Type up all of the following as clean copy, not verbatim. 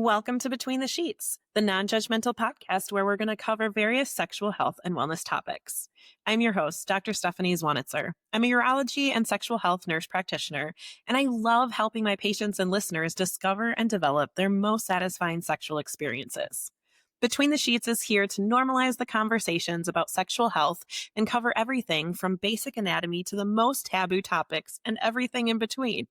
Welcome to Between the Sheets, the non-judgmental podcast where we're going to cover various sexual health and wellness topics. I'm your host, Dr. Stephanie Zwonitzer. I'm a urology and sexual health nurse practitioner, and I love helping my patients and listeners discover and develop their most satisfying sexual experiences. Between the Sheets is here to normalize the conversations about sexual health and cover everything from basic anatomy to the most taboo topics and everything in between.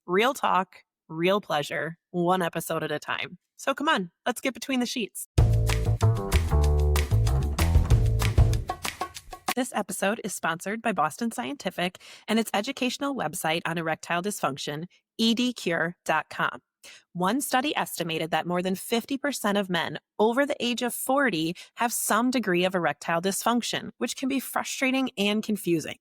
Real talk, real pleasure, one episode at a time. So come on, let's get between the sheets. This episode is sponsored by Boston Scientific and its educational website on erectile dysfunction, edcure.com. One study estimated that more than 50% of men over the age of 40 have some degree of erectile dysfunction, which can be frustrating and confusing.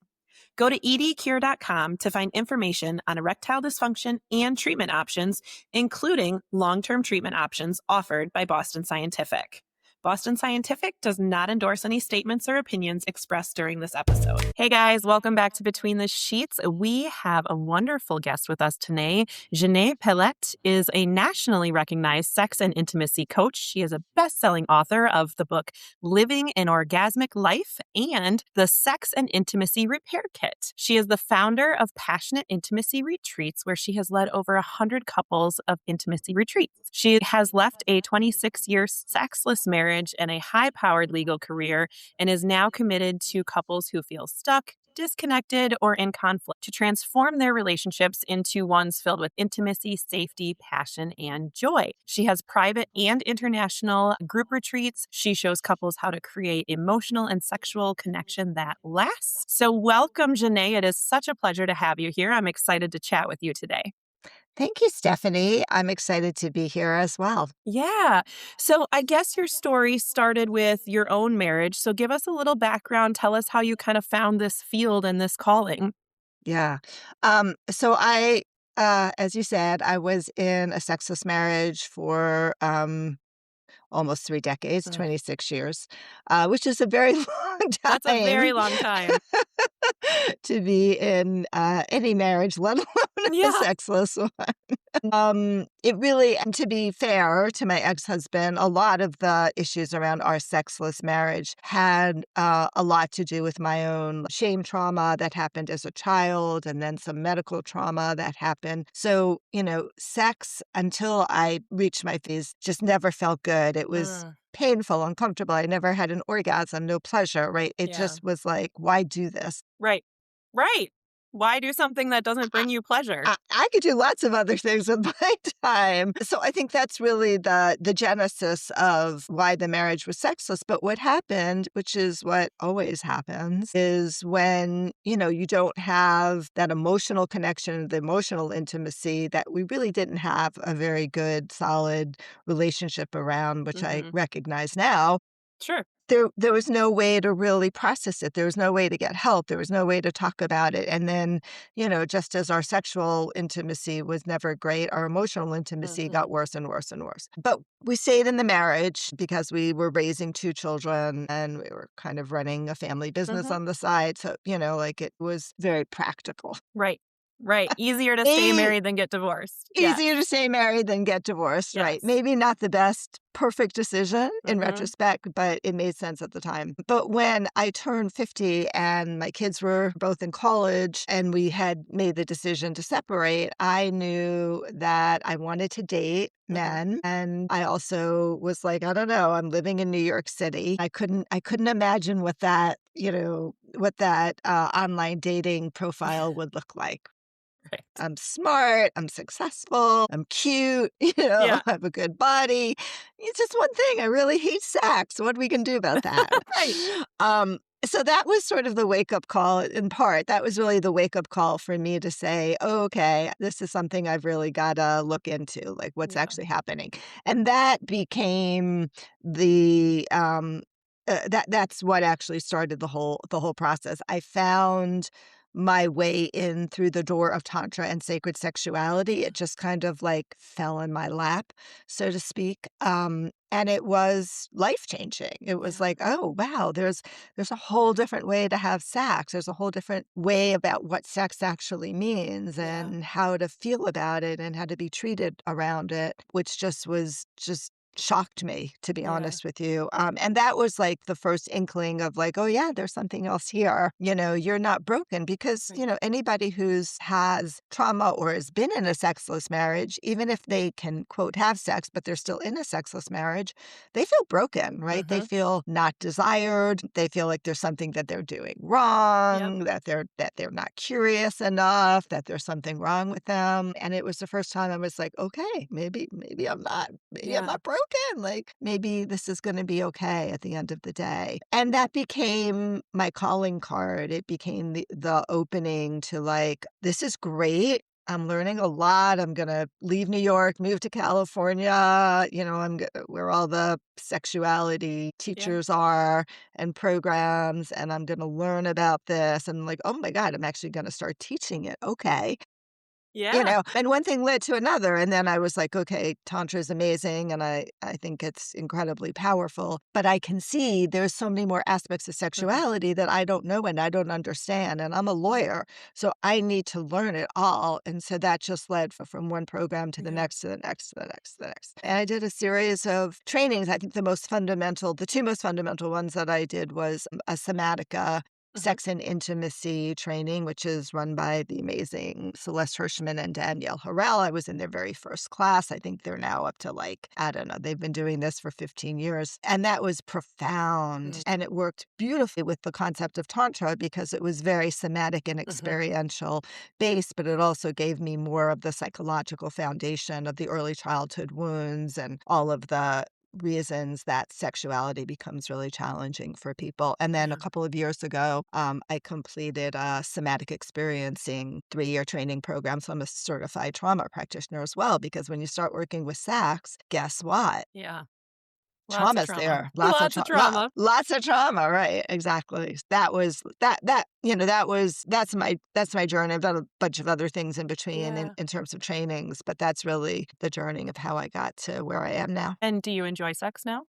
Go to edcure.com to find information on erectile dysfunction and treatment options, including long-term treatment options offered by Boston Scientific. Boston Scientific does not endorse any statements or opinions expressed during this episode. Hey guys, welcome back to Between the Sheets. We have a wonderful guest with us today. Xanet Pailet is a nationally recognized sex and intimacy coach. She is a best-selling author of the book Living an Orgasmic Life and the Sex and Intimacy Repair Kit. She is the founder of Passionate Intimacy Retreats, where she has led over 100 couples of intimacy retreats. She has left a 26-year sexless marriage and a high-powered legal career and is now committed to couples who feel stuck, disconnected, or in conflict to transform their relationships into ones filled with intimacy, safety, passion, and joy. She has private and international group retreats. She shows couples how to create emotional and sexual connection that lasts. So welcome, Xanet. It is such a pleasure to have you here. I'm excited to chat with you today. Thank you, Stephanie. I'm excited to be here as well. Yeah. So I guess your story started with your own marriage. So give us a little background. Tell us how you kind of found this field and this calling. Yeah. So as you said, I was in a sexless marriage for almost 3 decades, 26 years, which is a very long time. That's a very long time. To be in any marriage, let alone Yeah. a sexless one. It really, and to be fair to my ex-husband, a lot of the issues around our sexless marriage had a lot to do with my own shame trauma that happened as a child and then some medical trauma that happened. So, sex until I reached my phase just never felt good. It was painful, uncomfortable. I never had an orgasm, no pleasure, right? It just was like, why do this? Right. Why do something that doesn't bring you pleasure? I could do lots of other things with my time. So I think that's really the genesis of why the marriage was sexless. But what happened, which is what always happens, is when, you don't have that emotional connection, the emotional intimacy that we really didn't have a very good, solid relationship around, which I recognize now. Sure. There was no way to really process it. There was no way to get help. There was no way to talk about it. And then, just as our sexual intimacy was never great, our emotional intimacy got worse and worse and worse. But we stayed in the marriage because we were raising 2 children and we were kind of running a family business on the side. So, it was very practical. Right. Easier to stay married than get divorced. Easier to stay married than get divorced, right? Maybe not the best perfect decision in retrospect, but it made sense at the time. But when I turned 50 and my kids were both in college and we had made the decision to separate, I knew that I wanted to date men. And I also was like, I don't know, I'm living in New York City. I couldn't imagine what that, online dating profile would look like. Right. I'm smart, I'm successful, I'm cute, I have a good body. It's just one thing. I really hate sex. What we can do about that? Right. So that was sort of the wake-up call in part. That was really the wake-up call for me to say, oh, okay, this is something I've really got to look into, like what's actually happening. And that became the that's what actually started the whole process. I found my way in through the door of Tantra and sacred sexuality. It just kind of like fell in my lap, so to speak. And it was life changing. It was Yeah. like, oh wow, there's a whole different way to have sex. There's a whole different way about what sex actually means Yeah. and how to feel about it and how to be treated around it, which just shocked me, to be Yeah. honest with you. And that was like the first inkling of like, oh yeah, there's something else here. You're not broken because, Right. anybody who's has trauma or has been in a sexless marriage, even if they can quote have sex, but they're still in a sexless marriage, they feel broken, right? They Mhm. feel not desired. They feel like there's something that they're doing Yep. wrong, that they're not curious enough, that there's something wrong with them. And it was the first time I was like, okay, maybe I'm Yeah. not broken. Like maybe this is going to be okay at the end of the day. And that became my calling card. It became the opening to like, this is great. I'm learning a lot. I'm going to leave New York, move to California. Where all the sexuality Yeah. teachers are and programs. And I'm going to learn about this. And like, oh my God, I'm actually going to start teaching it. Okay. Yeah. And one thing led to another, and then I was like, "Okay, tantra is amazing, and I think it's incredibly powerful, but I can see there's so many more aspects of Mhm. sexuality that I don't know and I don't understand, and I'm a Mhm. lawyer, so I need to learn it all." And so that just led from one program to the Yeah. next, to the next, to the next, to the next. And I did a series of trainings. I think the two most fundamental ones that I did was a Somatica Mhm. sex and intimacy training, which is run by the amazing Celeste Hirschman and Danielle Harrell. I was in their very first class. I think they're now up to like, I don't know, they've been doing this for 15 years. And that was profound. Mm. And it worked beautifully with the concept of Tantra because it was very somatic and Mhm. experiential based, but it also gave me more of the psychological foundation of the early childhood wounds and all of the reasons that sexuality becomes really challenging for people. And then a Yeah. couple of years ago, I completed a somatic experiencing 3-year training program. So I'm a certified trauma practitioner as well, because when you start working with sex, guess what? Yeah. Lots of Trauma's trauma. there. Lots of trauma. Lots of trauma, right? Exactly. That's my journey. I've done a bunch of other things in between Yeah. in terms of trainings, but that's really the journey of how I got to where I am now. And do you enjoy sex now?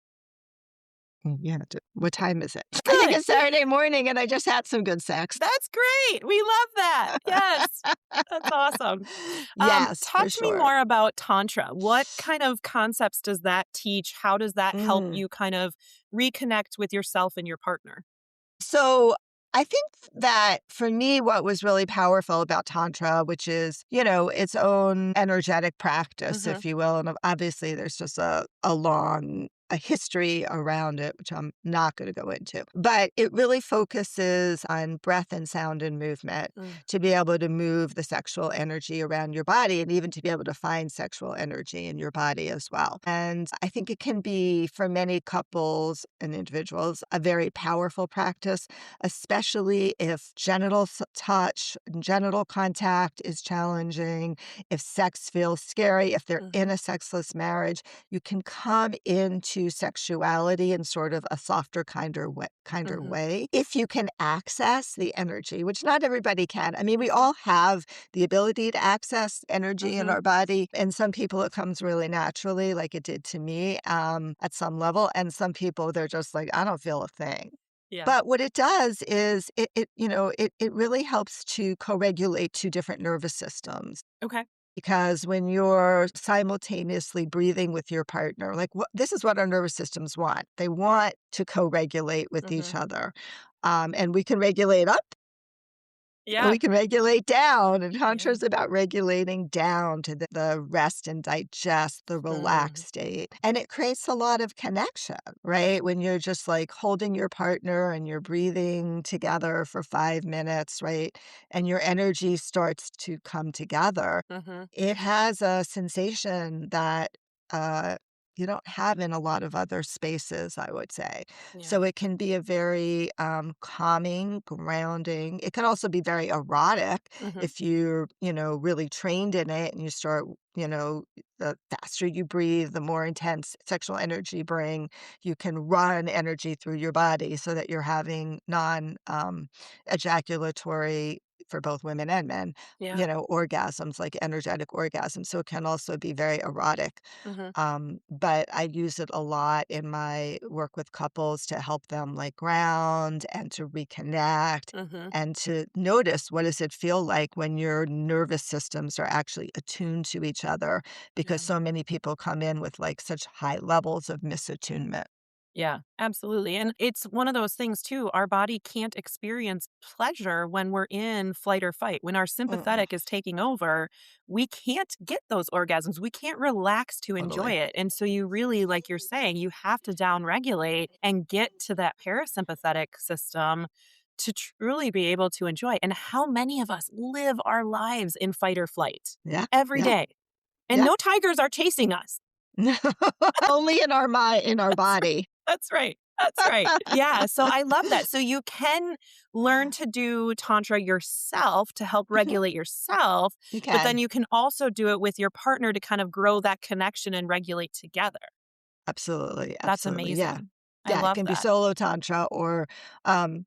Yeah, what time is it? I think Good. it's Saturday morning, and I just had some good sex. That's great. We love that. Yes. That's awesome. Yes, Talk for to me sure. more about Tantra. What kind of concepts does that teach? How does that help Mm. you kind of reconnect with yourself and your partner? So, I think that for me, what was really powerful about Tantra, which is, its own energetic practice, Mhm. if you will, and obviously there's just a history around it, which I'm not going to go into. But it really focuses on breath and sound and movement Mm. to be able to move the sexual energy around your body and even to be able to find sexual energy in your body as well. And I think it can be, for many couples and individuals, a very powerful practice, especially if touch, genital contact is challenging, if sex feels scary, if they're in Mhm. a sexless marriage. You can come into sexuality in sort of a softer, kinder Mhm. way if you can access the energy, which not everybody can. I mean, we Okay. all have the ability to access energy in Mhm. our body, and some people it comes really naturally, like it did to me, at some level, and some people they're just like, I don't feel a thing. Yeah. But what it does is it really helps to co-regulate two different nervous systems. Okay. Because when you're simultaneously breathing with your partner, like this is what our nervous systems want. They want to co-regulate with each Mhm. other. And we can regulate up and Yeah. we can regulate down. And Tantra Yeah. is about regulating down to the rest and digest, the Mm. relaxed state. And it creates a lot of connection, right? When you're just like holding your partner and you're breathing together for 5 minutes, right? And your energy starts to come together. Mhm. It has a sensation that uh, you don't have in a lot of other spaces, I would say. Yeah. So it can be a very calming, grounding. It can also be very erotic Mhm. if you're, really trained in it and you start, the faster you breathe, the more intense sexual energy you bring. You can run energy through your body so that you're having non ejaculatory for both women and men, Yeah. orgasms, like energetic orgasms. So it can also be very erotic. Hmm. But I use it a lot in my work with couples to help them like ground and to reconnect Hmm. and to notice what does it feel like when your nervous systems are actually attuned to each other because Yeah. so many people come in with like such high levels of misattunement. Yeah, absolutely. And it's one of those things too. Our body can't experience pleasure when we're in flight or fight. When our Mm-mm, sympathetic is taking over, we can't get those orgasms. We can't relax to enjoy totally. it. And so you really, like you're saying, you have to downregulate and get to that parasympathetic system to truly be able to enjoy. And how many of us live our lives in fight or flight Yeah, every yeah, day? And yeah. no tigers are chasing us. Only in our mind, in our body. That's right. That's right. Yeah, so I love that. So you can learn to do tantra yourself to help Mhm, regulate yourself, you but then can. you can also do it with your partner to kind of grow that connection and regulate together. Absolutely, That's absolutely, yeah. amazing. I Yeah, it love can be that. solo tantra or,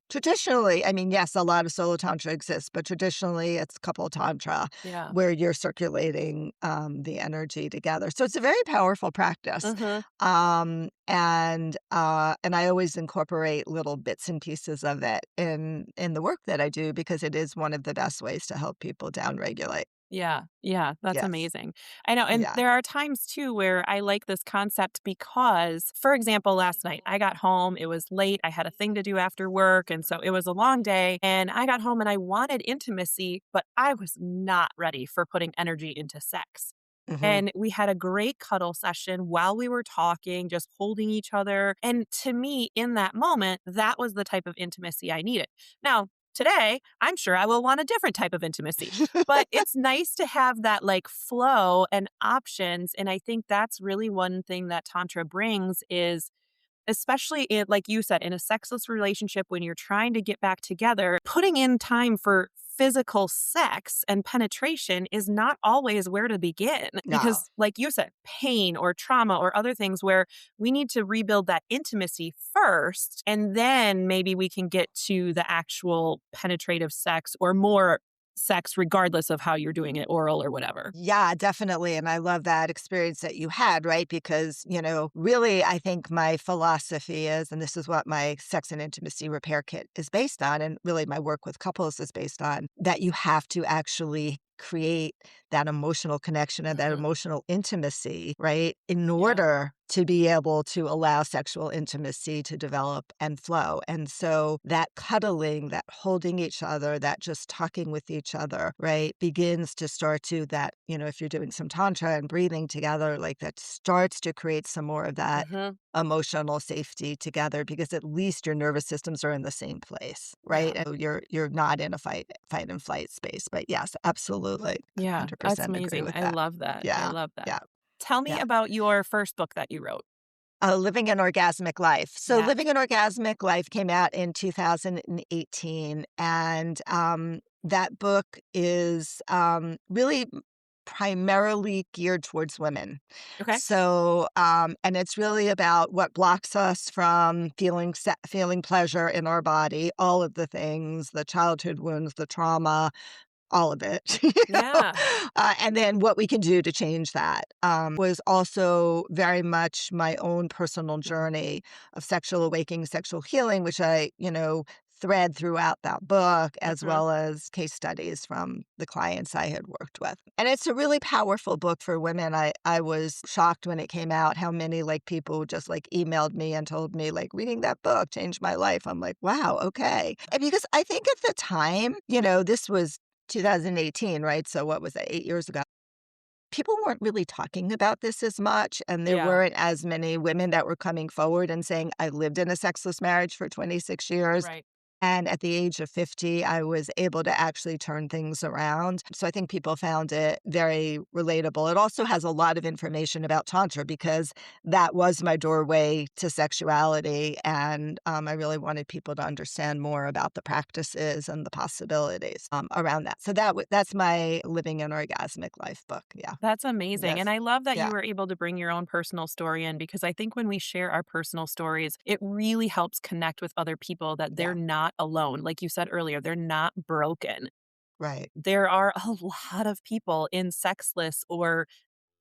traditionally, I mean, yes, a lot of solo tantra exists, but traditionally it's couple tantra Yeah. where you're circulating, the energy together. So it's a very powerful practice. Mhm. And I always incorporate little bits and pieces of it in the work that I do because it is one of the best ways to help people downregulate. Yeah, yeah, that's Yes. amazing. I know, and Yeah. there are times too where I like this concept because, for example, last night I got home, it was late, I had a thing to do after work, and so it was a long day, and I got home and I wanted intimacy, but I was not ready for putting energy into sex. Mhm. And we had a great cuddle session while we were talking, just holding each other. And to me, in that moment, that was the type of intimacy I needed. Now, today, I'm sure I will want a different type of intimacy, but it's nice to have that like flow and options. And I think that's really one thing that Tantra brings is especially in, like you said, in a sexless relationship when you're trying to get back together, putting in time for physical sex and penetration is not always where to begin No. because like you said, pain or trauma or other things where we need to rebuild that intimacy first and then maybe we can get to the actual penetrative sex or more sex regardless of how you're doing it, oral or whatever. Yeah, definitely. And I love that experience that you had, right? Because, really, I think my philosophy is, and this is what my sex and intimacy repair kit is based on, and really my work with couples is based on, that you have to actually create that emotional connection and that Hmm. emotional intimacy, right? In Yeah. order to be able to allow sexual intimacy to develop and flow. And so that cuddling, that holding each other, that just talking with each other, right, begins to start to that, if you're doing some tantra and breathing together, like that starts to create some more of that Hmm. emotional safety together because at least your nervous systems are in the same place, right? Yeah. And you're not in a fight and flight space. But yes, absolutely. Yeah, that's 100% agree amazing. with I that. love that. I Yeah. love that. Yeah. Tell me Yeah. about your first book that you wrote. Living an Orgasmic Life. So, Yes. Living an Orgasmic Life came out in 2018, and that book is really primarily geared towards women. Okay. So, and it's really about what blocks us from feeling pleasure in our body, all of the things, the childhood wounds, the trauma, all of it, Yeah. and then what we can do to change that, was also very much my own personal journey of sexual awakening, sexual healing, which I, thread throughout that book, as Mhm. well as case studies from the clients I had worked with. And it's a really powerful book for women. I was shocked when it came out how many like people just like emailed me and told me like reading that book changed my life. I'm like, wow, okay. And because I think at the time, this was 2018, right? So what was that, 8 years ago? People weren't really talking about this as much, and there Yeah. weren't as many women that were coming forward and saying, "I lived in a sexless marriage for 26 years." Right. And at the age of 50, I was able to actually turn things around. So I think people found it very relatable. It also has a lot of information about Tantra because that was my doorway to sexuality. And I really wanted people to understand more about the practices and the possibilities around that. So that's my Living an Orgasmic Life book. Yeah. That's amazing. And Yes. I love that you Yeah. were able to bring your own personal story in because I think when we share our personal stories, it really helps connect with other people that they're Yeah. not alone. Like you said earlier, they're not broken. Right. There are a lot of people in sexless or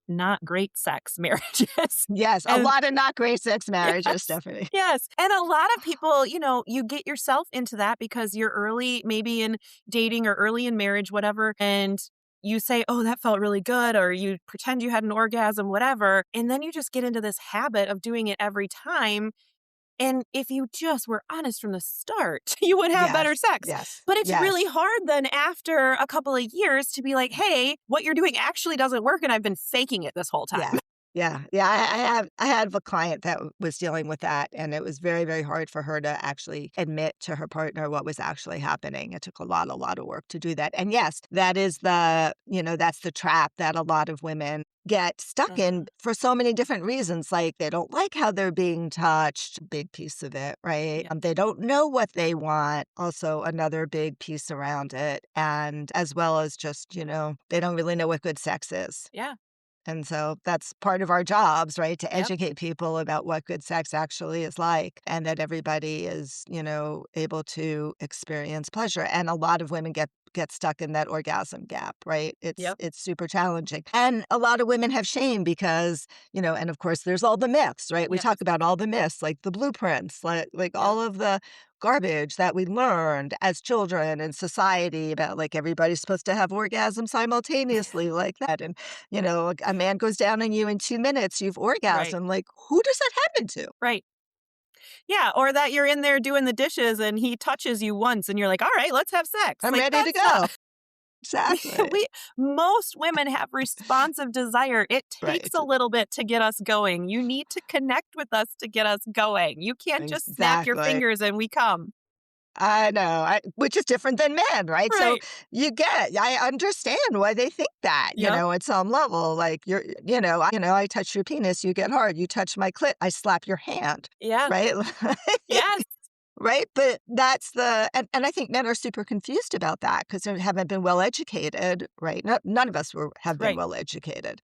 not great sex marriages. Yes, a And lot of not great sex marriages, yes, Stephanie. yes. And a lot of people, you get yourself into that because you're early, maybe in dating or early in marriage, whatever. And you say, oh, that felt really good. Or you pretend you had an orgasm, whatever. And then you just get into this habit of doing it every time. And if you just were honest from the start, you would have better Yes, sex. yes, But it's really yes. hard then after a couple of years to be like, hey, what you're doing actually doesn't work. And I've been faking it this whole time. Yeah. Yeah, yeah, I have a client that was dealing with that, and it was very, very hard for her to actually admit to her partner what was actually happening. It took a lot of work to do that. And yes, that is that's the trap that a lot of women get stuck in Mhm. for so many different reasons. Like they don't like how they're being touched, big piece of it, right? Yeah. They don't know what they want, also another big piece around it. And as well as just, they don't really know what good sex is. Yeah. And so that's part of our jobs, right? To Yep. educate people about what good sex actually is like and that everybody is, able to experience pleasure. And a lot of women get stuck in that orgasm gap, right? It's Yep. it's super challenging. And a lot of women have shame because, and of course there's all the myths, right? We Yes. talk about all the myths, like the blueprints, like Yep. all of the garbage that we learned as children in society about like everybody's supposed to have orgasm simultaneously like that. And a man goes down on you in 2 minutes, you've Right. orgasmed, like, who does that happen to? Right. Yeah. Or that you're in there doing the dishes and he touches you once and you're like, all right, let's have sex. I'm Like, ready to that's not. go. Exactly. we most women have responsive desire. It takes Right. a little bit to get us going. You need to connect with us to get us going. You can't just snap your Exactly. fingers and we come. I know, which is different than men, right? So Right. I understand why they think that, Yep. at some level, like I touch your penis, you get hard. You touch my clit, I slap your hand, Yeah. right? Yes. Right? But that's and I think men are super confused about that because they haven't been well educated, right? None of us have been Right. well educated,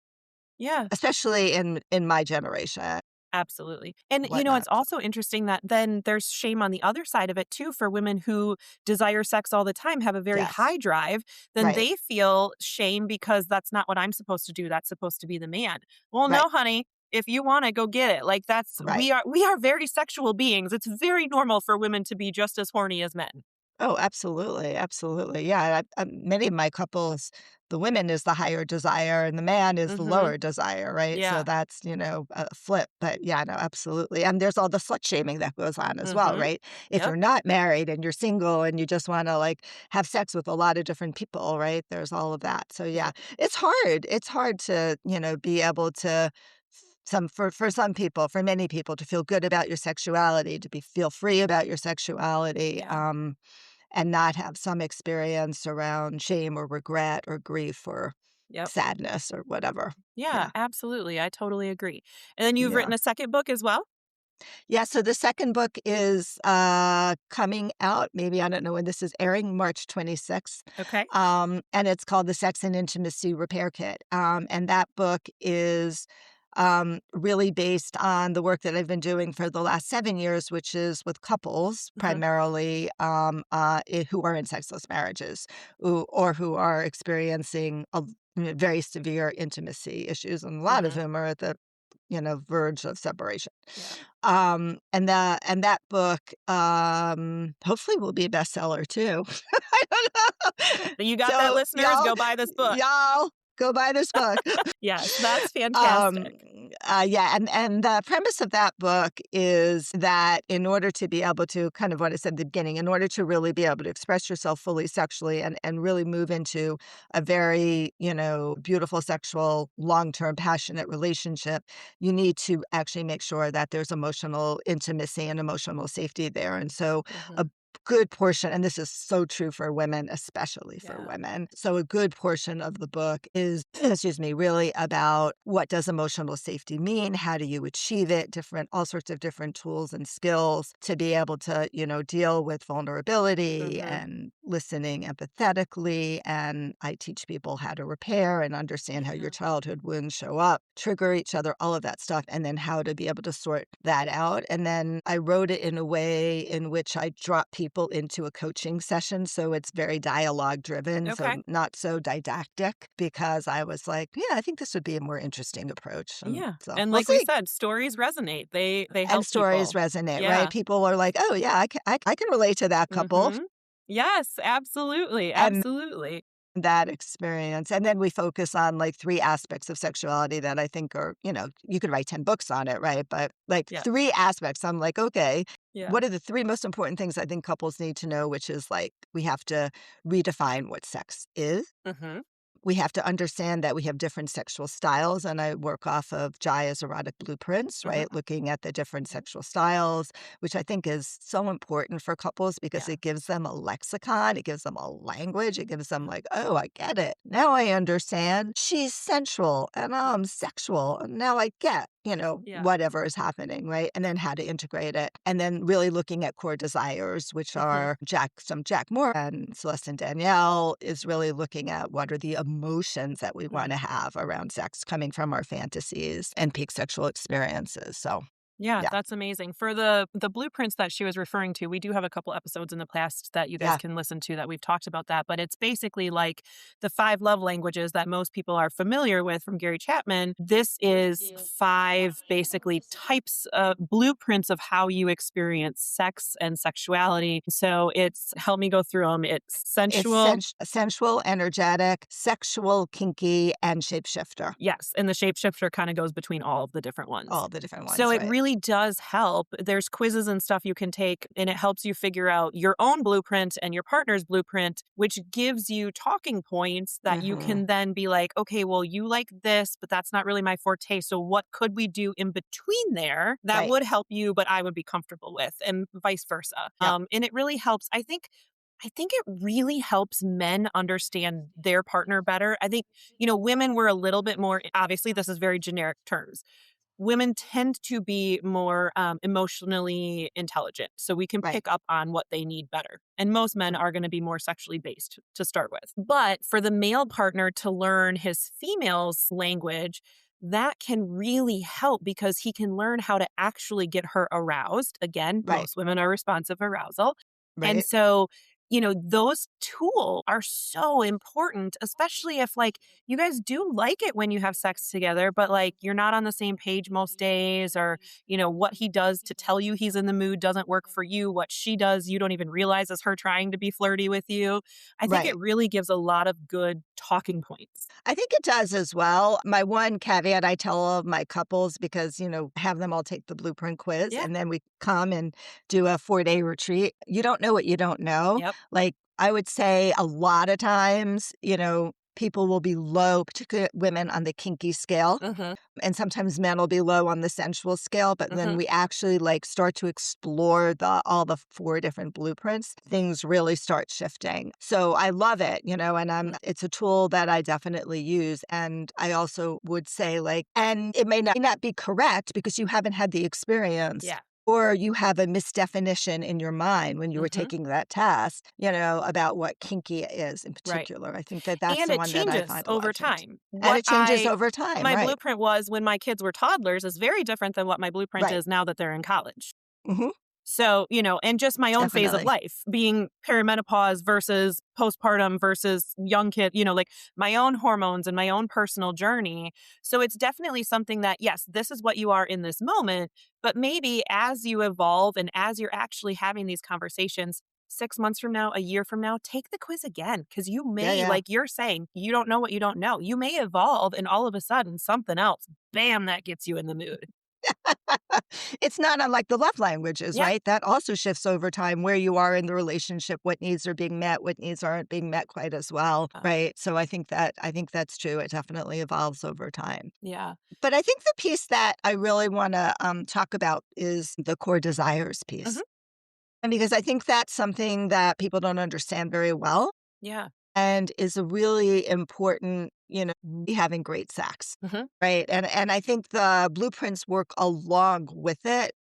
Yeah. especially in my generation, Absolutely. And, whatnot. it's also interesting that then there's shame on the other side of it too for women who desire sex all the time, have a very Yes. high drive, then Right. they feel shame because that's not what I'm supposed to do. That's supposed to be the man. Well, Right. no, honey. If you want to go get it. Like that's Right. we are very sexual beings. It's very normal for women to be just as horny as men. Oh, absolutely, absolutely. Yeah, many of my couples, the women is the higher desire and the man is the Mhm. lower desire, right? So Yeah. that's, a flip. But yeah, no, absolutely. And there's all the slut shaming that goes on as well, Mhm. right? If Yep. you're not married and you're single and you just want to like have sex with a lot of different people, right? There's all of that. So yeah, Yep. it's hard. It's hard to, be able to for some people, for many people to feel good about your sexuality, to be feel free about your sexuality. Yeah. And not have some experience around shame or regret or grief or Yep. sadness or whatever. Yeah, Yeah, absolutely. I totally agree. And then you've yeah. written a second book as well? Yeah, so the second book is, coming out, maybe I don't know when this is airing, March 26th, Okay. and it's called The Sex and Intimacy Repair Kit, and that book is, really based on the work that I've been doing for the last 7 years, which is with couples Mhm. primarily, who are in sexless marriages, or who are experiencing very severe intimacy issues, and a lot of Mhm. whom are at the verge of separation. Yeah. And that book, hopefully will be a bestseller too. I don't know. So you got that, So listeners, go buy this book. y'all go buy this book. Yes, that's Um, fantastic. yeah, and the premise of that book is that in order to be able to kind of what I said at the beginning, in order to really be able to express yourself fully sexually and really move into a very, beautiful sexual, long-term, passionate relationship, you need to actually make sure that there's emotional intimacy and emotional safety there. And so a Mhm. good portion, and this is so true for women, especially for Yeah. women. So a good portion of the book is, excuse me, really about what does emotional safety mean? How do you achieve it? All sorts of different tools and skills to be able to, deal with vulnerability Mhm. and listening empathetically. And I teach people how to repair and understand how your Yeah. childhood wounds show up, trigger each other, all of that stuff, and then how to be able to sort that out. And then I wrote it in a way in which I drop people people into a coaching session, so it's very dialogue driven, so Okay. not so didactic, because I was like, yeah, I think this would be a more interesting approach. And Yeah. so And we'll like we see. said, stories resonate. They And help stories people. resonate, right? Yeah. People are like, oh, yeah, I can relate to that couple Mhm. Yes, absolutely. and Absolutely. that experience. And then we focus on like three aspects of sexuality that I think are, you could write 10 books on it, right? But like Yeah. three aspects, I'm like, okay, Yeah. what are the three most important things I think couples need to know? Which is like, we have to redefine what sex is. Mhm. We have to understand that we have different sexual styles, and I work off of Jaya's erotic blueprints, Mhm. right? Looking at the different sexual styles, which I think is so important for couples because Yeah. it gives them a lexicon, it gives them a language, it gives them like, oh, I get it. Now I understand she's sensual and I'm sexual. And now I get, Yeah. whatever is happening, right? And then how to integrate it. And then really looking at core desires, which Mhm. are Jack Moore and Celeste and Danielle is really looking at what are the emotions that we want Mm. to have around sex coming from our fantasies and peak sexual experiences. So, Yeah, yeah, that's amazing. For the blueprints that she was referring to, we do have a couple episodes in the past that you guys yeah, can listen to that we've talked about that, but it's basically like the 5 love languages that most people are familiar with from Gary Chapman. This is 5 basically types of blueprints of how you experience sex and sexuality. So it's help me go through them. It's it's sensual. sensual, energetic, sexual, kinky, and shapeshifter. Yes, and the shapeshifter kind of goes between all of the different ones. All the different So ones, it right? really does help. There's quizzes and stuff you can take, and it helps you figure out your own blueprint and your partner's blueprint, which gives you talking points that you Hmm. can then be like, okay, well, you like this, but that's not really my forte. So what could we do in between there that Right. would help you, but I would be comfortable with, and vice versa. Yep. And it really helps. I think it really helps men understand their partner better. I think, women were a little bit more, obviously, this is very generic terms. Women tend to be more emotionally intelligent. So we can Right. pick up on what they need better. And most men are going to be more sexually based to start with. But for the male partner to learn his female's language, that can really help because he can learn how to actually get her aroused. Again, Right. most women are responsive arousal. And Right. so, those tools are so important, especially if like you guys do like it when you have sex together, but like you're not on the same page most days, or, what he does to tell you he's in the mood doesn't work for you. What she does, you don't even realize is her trying to be flirty with you. I think it Right. really gives a lot of good talking points. I think it does as well. My one caveat I tell all of my couples because, have them all take the blueprint quiz Yeah. and then we come and do a 4-day retreat. You don't know what you don't know. Yep. Like I would say a lot of times, people will be low, particularly women on the kinky scale. Mm-hmm. And sometimes men will be low on the sensual scale, but Mm-hmm. when we actually like start to explore all the 4 different blueprints, things really start shifting. So I love it, and it's a tool that I definitely use. And I also would say like, and it may not be correct because you haven't had the experience. Yeah. Or you have a misdefinition in your mind when you were Mm-hmm. taking that test, about what kinky is in Right. particular. I think that that's And the it one that I changes find a lot over of change. time. And it changes over time, My right? blueprint was when my kids were toddlers is very different than what my blueprint Right. is now that they're in college. Mhm. So, and just my own phase of Definitely. life, being perimenopause versus postpartum versus young kid, like my own hormones and my own personal journey. So it's definitely something that, yes, this is what you are in this moment, but maybe as you evolve and as you're actually having these conversations, 6 months from now, a year from now, take the quiz again. Cause you Yeah, may, yeah. like you're saying, you don't know what you don't know. You may evolve and all of a sudden something else, bam, that gets you in the mood. It's not unlike the love languages, Yeah. right? That also shifts over time where you are in the relationship, what needs are being met, what needs aren't being met quite as well, Uh, right? So I think that's true. It definitely evolves over time. yeah. But I think the piece that I really want to talk about is the core desires Hmm. piece. And because I think that's something that people don't understand very well Yeah. and is a really important, having great sex, Hmm. right? And I think the blueprints work along with it.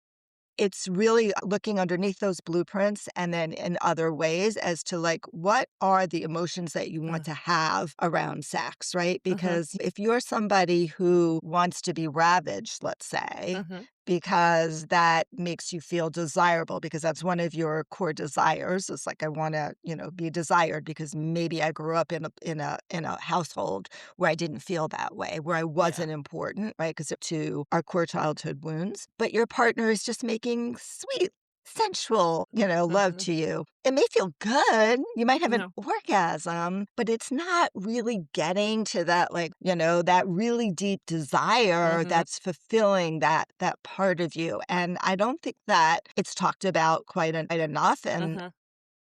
It's really looking underneath those blueprints and then in other ways as to like what are the emotions that you want to have around sex, right? Hmm. Because if you're somebody who wants to be ravaged, let's say, Hmm. because that makes you feel desirable because that's one of your core desires. It's like I want to, be desired because maybe I grew up in a household where I didn't feel that way, where I Yeah. wasn't important, right? Because to our core childhood wounds. But your partner is just making sweet, sensual, love Mhm. to you. It may feel good. You might have an No. orgasm, but it's not really getting to that, like, that really deep desire Mhm. that's fulfilling that part of you. And I don't think that it's talked about quite enough. Mhm.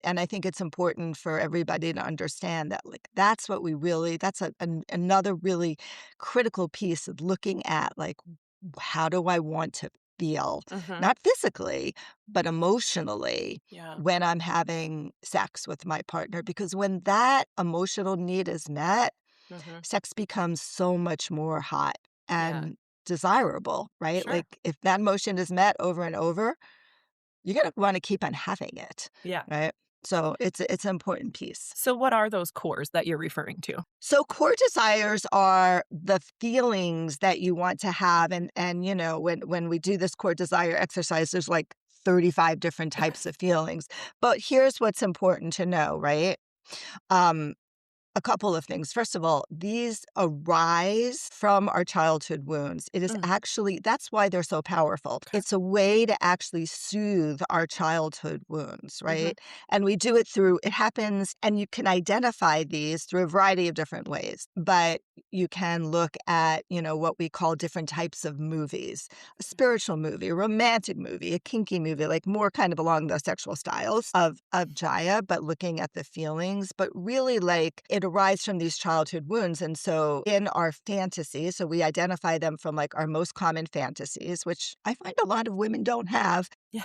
And I think it's important for everybody to understand that, like, that's what we really, that's another really critical piece of looking at, like, how do I want to feel, Mhm. not physically, but emotionally Yeah. when I'm having sex with my partner? Because when that emotional need is met, Mhm. sex becomes so much more hot Yeah. and desirable, right? Sure. Like, if that emotion is met over and over, you're gonna wanna keep on having it, Yeah. right? So it's an important piece. So what are those cores that you're referring to? So core desires are the feelings that you want to have, and when we do this core desire exercise, there's like 35 different types of feelings. But here's what's important to know, right? Um, A couple of things. First of all, these arise from our childhood wounds. It is Mm, actually, that's why they're so powerful. okay. It's a way to actually soothe our childhood wounds, Mhm. right? And we do it through, it happens, and you can identify these through a variety of different ways. But you can look at, what we call different types of movies: a spiritual movie, a romantic movie, a kinky movie, like more kind of along the sexual styles of Jaya, but looking at the feelings. But really, like, it arises from these childhood wounds. And so in our fantasies, so we identify them from like our most common fantasies, which I find a lot of women don't have Yeah.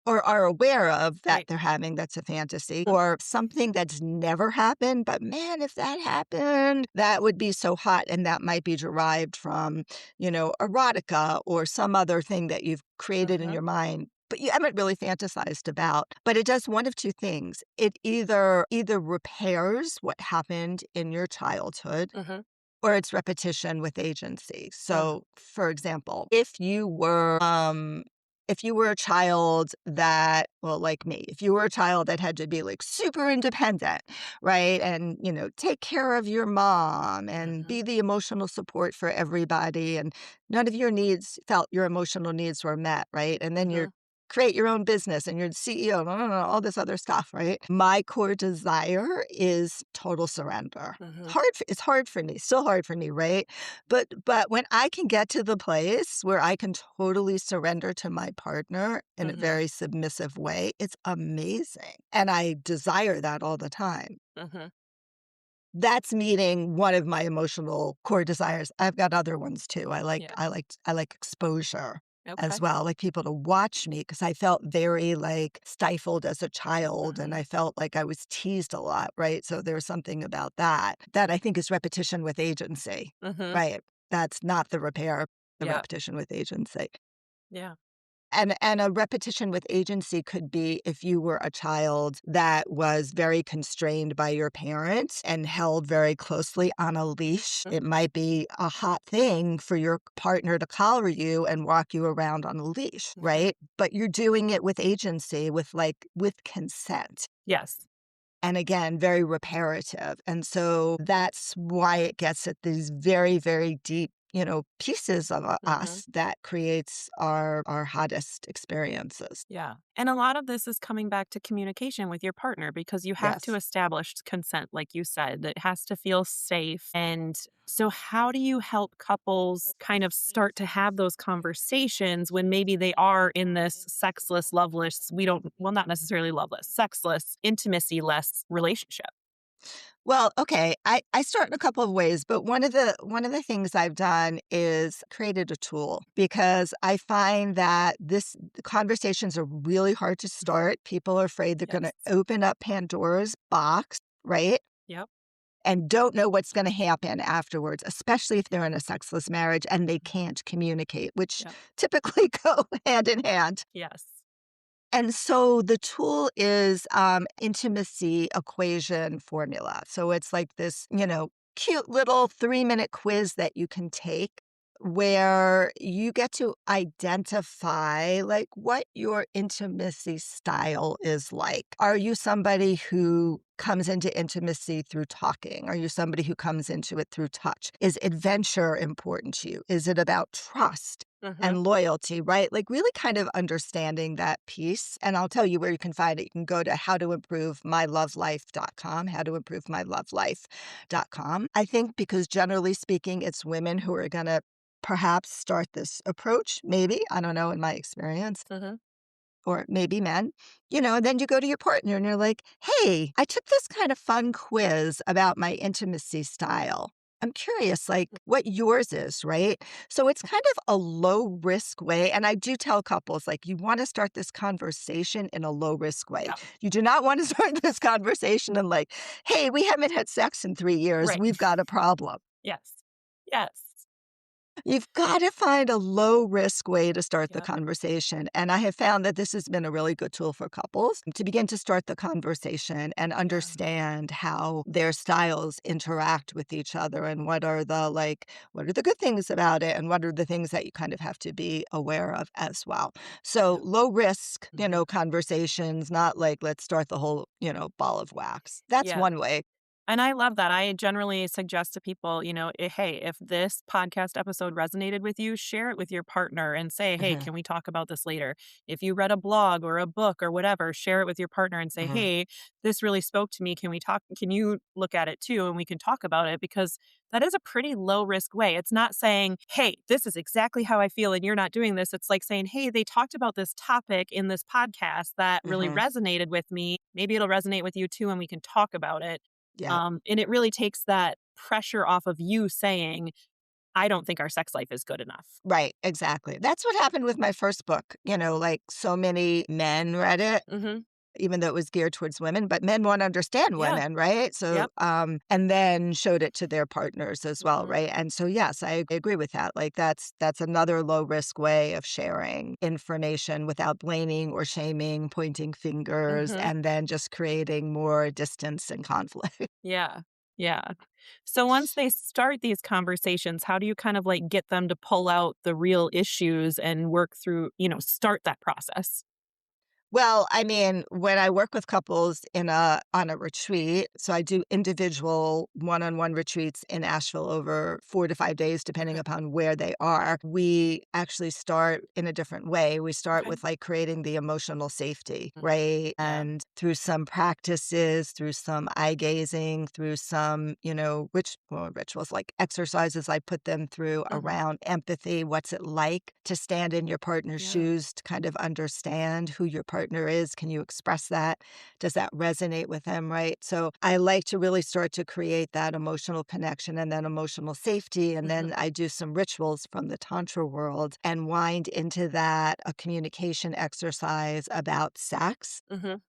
or are aware of that Right. they're having, that's a fantasy, Mm, or something that's never happened. But man, if that happened, that would be so hot. And that might be derived from, erotica or some other thing that you've created in mhm. your mind. But you haven't really fantasized about. But it does one of two things. It either repairs what happened in your childhood, Mhm. or it's repetition with agency. Uh, So, for example, if you were a child that, well, like me, if you were a child that had to be like super independent, right? And, take care of your mom and mhm. be the emotional support for everybody, and none of your needs felt your emotional needs were met, right? And then you're Mhm. create your own business and you're the CEO, no, no, no, all this other stuff, right? My core desire is total surrender. Mhm. It's hard for me, still hard for me, right? But when I can get to the place where I can totally surrender to my partner in a Mhm. very submissive way, it's amazing. And I desire that all the time. Mhm. That's meeting one of my emotional core desires. I've got other ones too. Yeah. I like exposure as Okay. well. I like people to watch me because I felt very like stifled as a child and Mhm. I felt like I was teased a lot, right? So there's something about that I think is repetition with agency, Mhm. right? That's not the repair, the Yeah. repetition with agency. Yeah. And a repetition with agency could be if you were a child that was very constrained by your parents and held very closely on a leash. Mm, It might be a hot thing for your partner to collar you and walk you around on a leash, mhm. right? But you're doing it with agency, with consent. Yes. And again, very reparative. And so that's why it gets at these very, very deep, pieces of Mhm. us that creates our hottest experiences. Yeah. And a lot of this is coming back to communication with your partner because you have to Yes. establish consent, like you said. It has to feel safe. And so, how do you help couples kind of start to have those conversations when maybe they are in this sexless, loveless, we don't, well, not necessarily loveless, sexless, intimacy less relationship? Well, okay. I start in a couple of ways, but one of the things I've done is created a tool because I find that this the conversations are really hard to start. People are afraid they're going to Yes. open up Pandora's box, right? Yep. And don't know what's gonna happen afterwards, especially if they're in a sexless marriage and they Mhm. can't communicate, which Yep. typically go hand in hand. Yes. And so the tool is, intimacy equation formula. So it's like this, cute little 3-minute quiz that you can take where you get to identify like what your intimacy style is like. Are you somebody who comes into intimacy through talking? Are you somebody who comes into it through touch? Is adventure important to you? Is it about trust? Mm-hmm. And loyalty, right? Like really kind of understanding that piece. And I'll tell you where you can find it. You can go to howtoimprovemylovelife.com, howtoimprovemylovelife.com. I think because generally speaking, it's women who are going to perhaps start this approach, maybe, I don't know, in my experience, Mm-hmm. or maybe men, and then you go to your partner and you're like, hey, I took this kind of fun quiz about my intimacy style. I'm curious, like, what yours is, right? So it's kind of a low risk way. And I do tell couples, like, you want to start this conversation in a low risk way. Yeah. You do not want to start this conversation and, like, hey, we haven't had sex in 3 years. Right. We've got a problem. Yes. Yes. You've got to find a low risk way to start the Yep. conversation. And I have found that this has been a really good tool for couples to begin to start the conversation and Yeah. understand how their styles interact with each other and what are the good things about it and what are the things that you kind of have to be aware of as well. So Yep. low risk, Mhm. conversations, not like let's start the whole, ball of wax. That's Yeah. one way. And I love that. I generally suggest to people, hey, if this podcast episode resonated with you, share it with your partner and say, hey, Mhm, can we talk about this later? If you read a blog or a book or whatever, share it with your partner and say, mhm. hey, this really spoke to me. Can we talk? Can you look at it too? And we can talk about it because that is a pretty low risk way. It's not saying, hey, this is exactly how I feel and you're not doing this. It's like saying, hey, they talked about this topic in this podcast that really Mhm. resonated with me. Maybe it'll resonate with you too, and we can talk about it. Yeah. And it really takes that pressure off of you saying, I don't think our sex life is good enough. Right, exactly. That's what happened with my first book, like, so many men read it, Mhm. even though it was geared towards women, but men wanna understand Yeah. women, right? So, Yep. and then showed it to their partners as well, Mhm. right? And so, yes, I agree with that, like, that's another low-risk way of sharing information without blaming or shaming, pointing fingers, Mhm. and then just creating more distance and conflict. Yeah. Yeah. So once they start these conversations, how do you kind of like get them to pull out the real issues and work through, start that process? Well, I mean, when I work with couples on a retreat, so I do individual one-on-one retreats in Asheville over 4 to 5 days, depending Okay. upon where they are. We actually start in a different way. We start Okay. with, like, creating the emotional safety, Mhm. right? Yeah. And through some practices, through some eye gazing, through some, rituals, like exercises I put them through Mhm. around empathy. What's it like to stand in your partner's Yeah. shoes, to kind of understand who your partner is? Can you express that? Does that resonate with them, right? So I like to really start to create that emotional connection and then emotional safety. And Mhm. then I do some rituals from the Tantra world and wind into that a communication exercise about sex Mhm.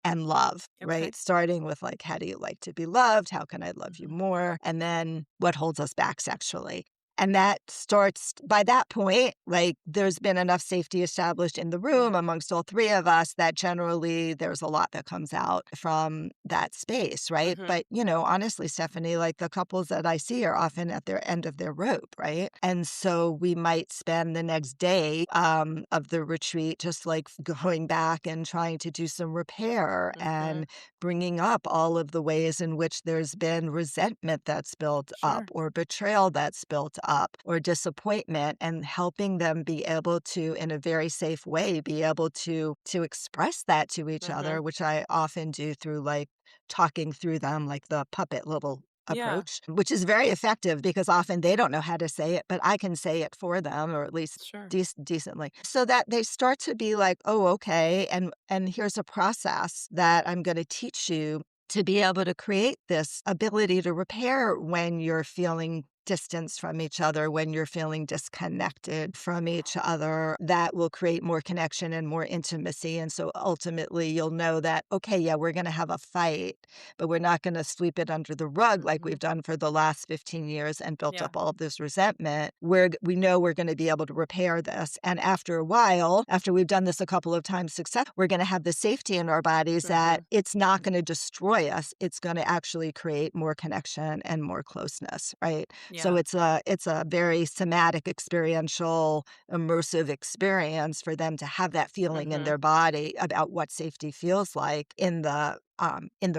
and love, Okay. right? Starting with, like, how do you like to be loved? How can I love you Mhm. more? And then what holds us back sexually? And that starts by that point, like, there's been enough safety established in the room Yeah. amongst all three of us that generally there's a lot that comes out from that space, right? Mhm. But, honestly, Stephanie, like, the couples that I see are often at their end of their rope, right? And so we might spend the next day of the retreat just, like, going back and trying to do some repair Mhm. and bringing up all of the ways in which there's been resentment that's built up Sure. or betrayal that's built up or disappointment, and helping them be able to, in a very safe way, be able to express that to each Mhm. other, which I often do through, like, talking through them, like the puppet little Yeah. approach, which is very effective because often they don't know how to say it, but I can say it for them, or at least Sure. decently, so that they start to be like, oh, okay, and here's a process that I'm going to teach you to be able to create this ability to repair when you're feeling distance from each other, when you're feeling disconnected from each other, that will create more connection and more intimacy. And so ultimately you'll know that, okay, yeah, we're going to have a fight, but we're not going to sweep it under the rug like Mhm. we've done for the last 15 years and built Yeah. up all of this resentment. We know we're going to be able to repair this. And after a while, after we've done this a couple of times we're going to have the safety in our bodies that Mhm. it's not going to destroy us. It's going to actually create more connection and more closeness, right? So Yeah. it's a very somatic, experiential, immersive experience for them to have that feeling in Mhm. their body about what safety feels like in the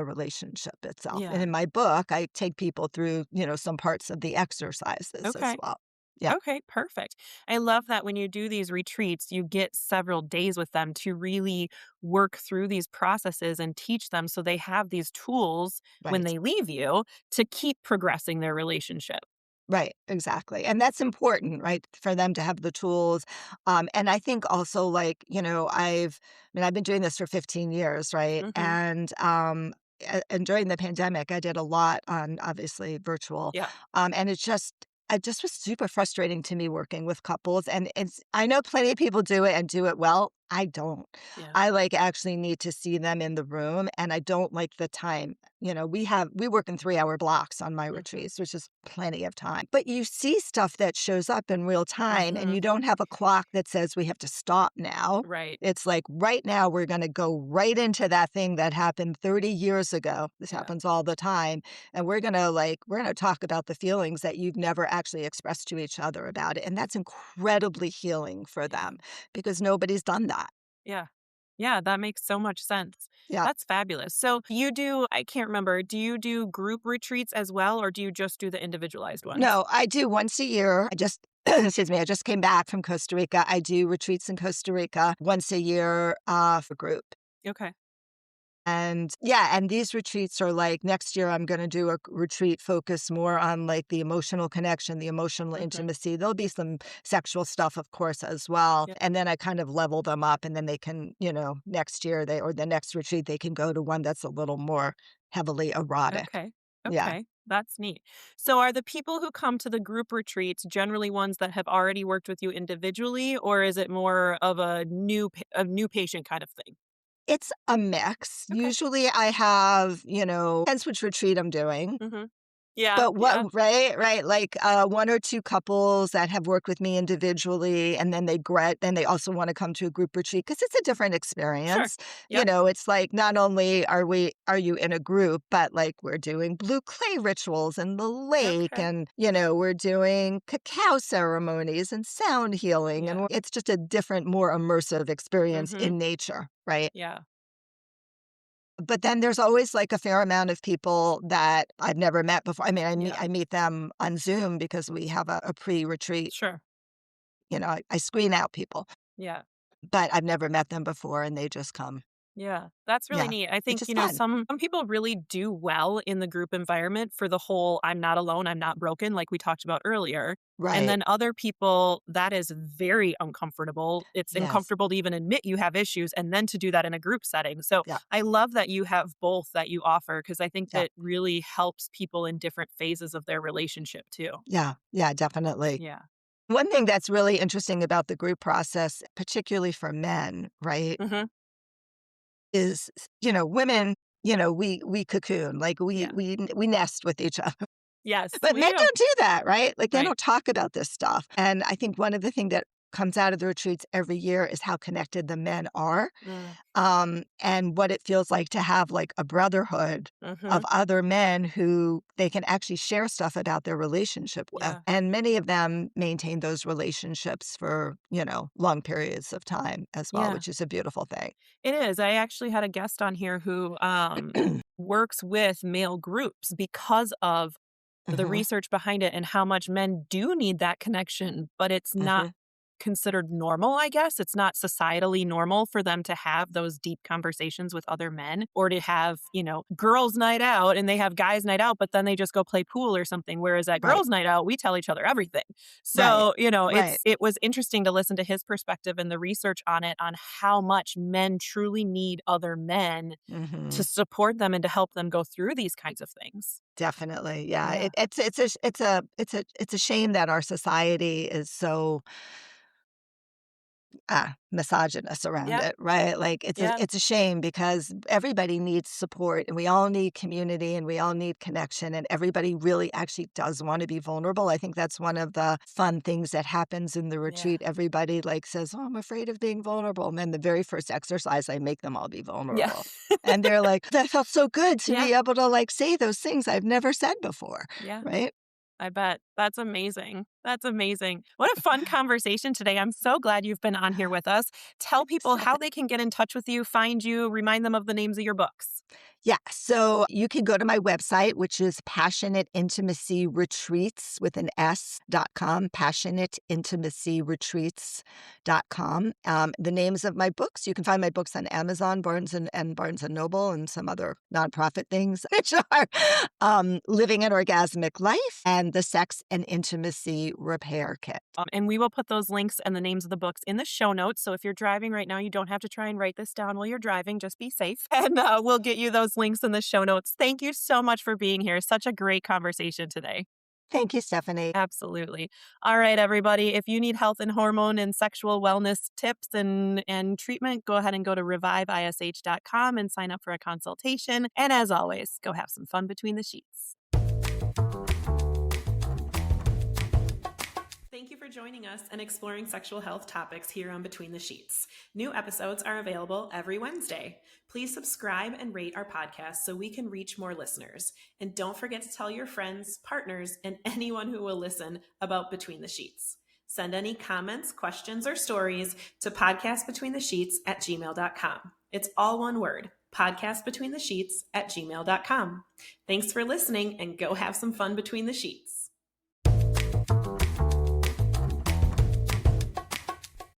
relationship itself. And Yeah. in my book, I take people through, some parts of the exercises as Okay. well. Yeah, Okay, perfect. I love that when you do these retreats, you get several days with them to really work through these processes and teach them so they have these tools when right. they leave you to keep progressing their relationship. Right, exactly. And that's important, right, for them to have the tools. And I think also, like, I've been doing this for 15 years, right? Mhm. And during the pandemic, I did a lot on obviously virtual. Yeah. And it just was super frustrating to me working with couples. And I know plenty of people do it and do it well. I don't. Yeah. I like actually need to see them in the room, and I don't like the time. We work in 3-hour blocks on my Mhm. retreats, which is plenty of time. But you see stuff that shows up in real time, and you Mhm. don't have a clock that says we have to stop now. Right. It's like right now we're going to go right into that thing that happened 30 years ago. This Yeah. happens all the time, and we're going to talk about the feelings that you've never actually expressed to each other about it, and that's incredibly healing for Yeah. them because nobody's done that. Yeah. Yeah, that makes so much sense. Yeah. That's fabulous. So you do I can't remember, do you do group retreats as well, or do you just do the individualized ones? No, I do once a year. I just excuse me, I just came back from Costa Rica. I do retreats in Costa Rica once a year, for group. Okay. And yeah, and these retreats are like next year I'm gonna do a retreat focused more on like the emotional connection, the emotional Mhm. intimacy. There'll be some sexual stuff, of course, as well. Yeah. And then I kind of level them up and then they can, next year or the next retreat, they can go to one that's a little more heavily erotic. Okay. Yeah. Okay. That's neat. So are the people who come to the group retreats generally ones that have already worked with you individually, or is it more of a new patient kind of thing? It's a mix. Okay. Usually I have, depends which retreat I'm doing. Mhm. Yeah, But yeah. what right, like, 1 or 2 couples that have worked with me individually, and then they also wanna come to a group retreat because it's a different Sure. experience. Yep. It's like not only are you in a group, but, like, we're doing blue clay rituals in the lake, Okay. and, we're doing cacao ceremonies and sound healing, and Yeah. it's just a different, more immersive experience Mhm. in nature, right? Yeah. But then there's always, like, a fair amount of people that I've never met before. I mean, Yeah. I meet them on Zoom because we have a pre-retreat, Sure. I screen out people, Yeah. but I've never met them before, and they just come. Yeah, that's really Yeah, neat. I which think, is fun. some people really do well in the group environment for the whole I'm not alone, I'm not broken, like we talked about earlier. And Right. then other people, that is very uncomfortable. It's Yes. uncomfortable to even admit you have issues and then to do that in a group setting. So Yeah, I love that you have both that you offer because I think yeah, that really helps people in different phases of their relationship too. yeah, yeah, definitely. Yeah. One thing that's really interesting about the group process, particularly for men, right, Hmm. is, women, we cocoon, like, Yeah. we nest with each other. Yes, But we men do. don't do that, right? Like, they Right. don't talk about this stuff, and I think one of the thing that comes out of the retreats every year is how connected the men are, Mm. and what it feels like to have, like, a brotherhood Hmm. of other men who they can actually share stuff about their relationship with, Yeah. and many of them maintain those relationships for, long periods of time as well, Yeah. which is a beautiful thing. It is. I actually had a guest on here who works with male groups because of the Mhm, research behind it and how much men do need that connection, but it's not mhm, considered normal, I guess. It's not societally normal for them to have those deep conversations with other men or to have, girls' night out and they have guys' night out, but then they just go play pool or something. Whereas at right, girls' night out, we tell each other everything. right, So, right, it was interesting to listen to his perspective and the research on it on how much men truly need other men to mhm. support them and to help them go through these kinds of things. Definitely, yeah. Yeah. It's a shame that our society is so misogynist around Yeah. it, right? Like Yeah. it's a shame because everybody needs support and we all need community and we all need connection and everybody really actually does want to be vulnerable. I think that's one of the fun things that happens in the Yeah. retreat. Everybody like says, "Oh, I'm afraid of being vulnerable." And then the very first exercise I make them all be Yeah. vulnerable. And they're like, "That felt so good to Yeah. be able to like say those things I've never said before." Yeah. Right? I bet. That's amazing. That's amazing. What a fun conversation today. I'm so glad you've been on here with us. Tell people how they can get in touch with you, find you, remind them of the names of your books. Yeah, so you can go to my website, which is Passionate Intimacy Retreats with an S.com, passionateintimacyretreats.com. The names of my books, you can find my books on Amazon, and Barnes and Noble, and some other nonprofit things, which are Living an Orgasmic Life and the Sex and Intimacy Repair Kit. And we will put those links and the names of the books in the show notes. So if you're driving right now, you don't have to try and write this down while you're driving. Just be safe. And we'll get you those links in the show notes. Thank you so much for being here. Such a great conversation today. Thank you, Stephanie. Absolutely. All right, everybody. If you need health and hormone and sexual wellness tips and treatment, go ahead and go to reviveish.com and sign up for a consultation. And as always, go have some fun between the sheets. Thank you for joining us and exploring sexual health topics here on Between the Sheets. New episodes are available every Wednesday. Please subscribe and rate our podcast so we can reach more listeners. And don't forget to tell your friends, partners, and anyone who will listen about Between the Sheets. Send any comments, questions, or stories to podcastbetweenthesheets@gmail.com. It's all one word, podcastbetweenthesheets@gmail.com. Thanks for listening and go have some fun between the sheets.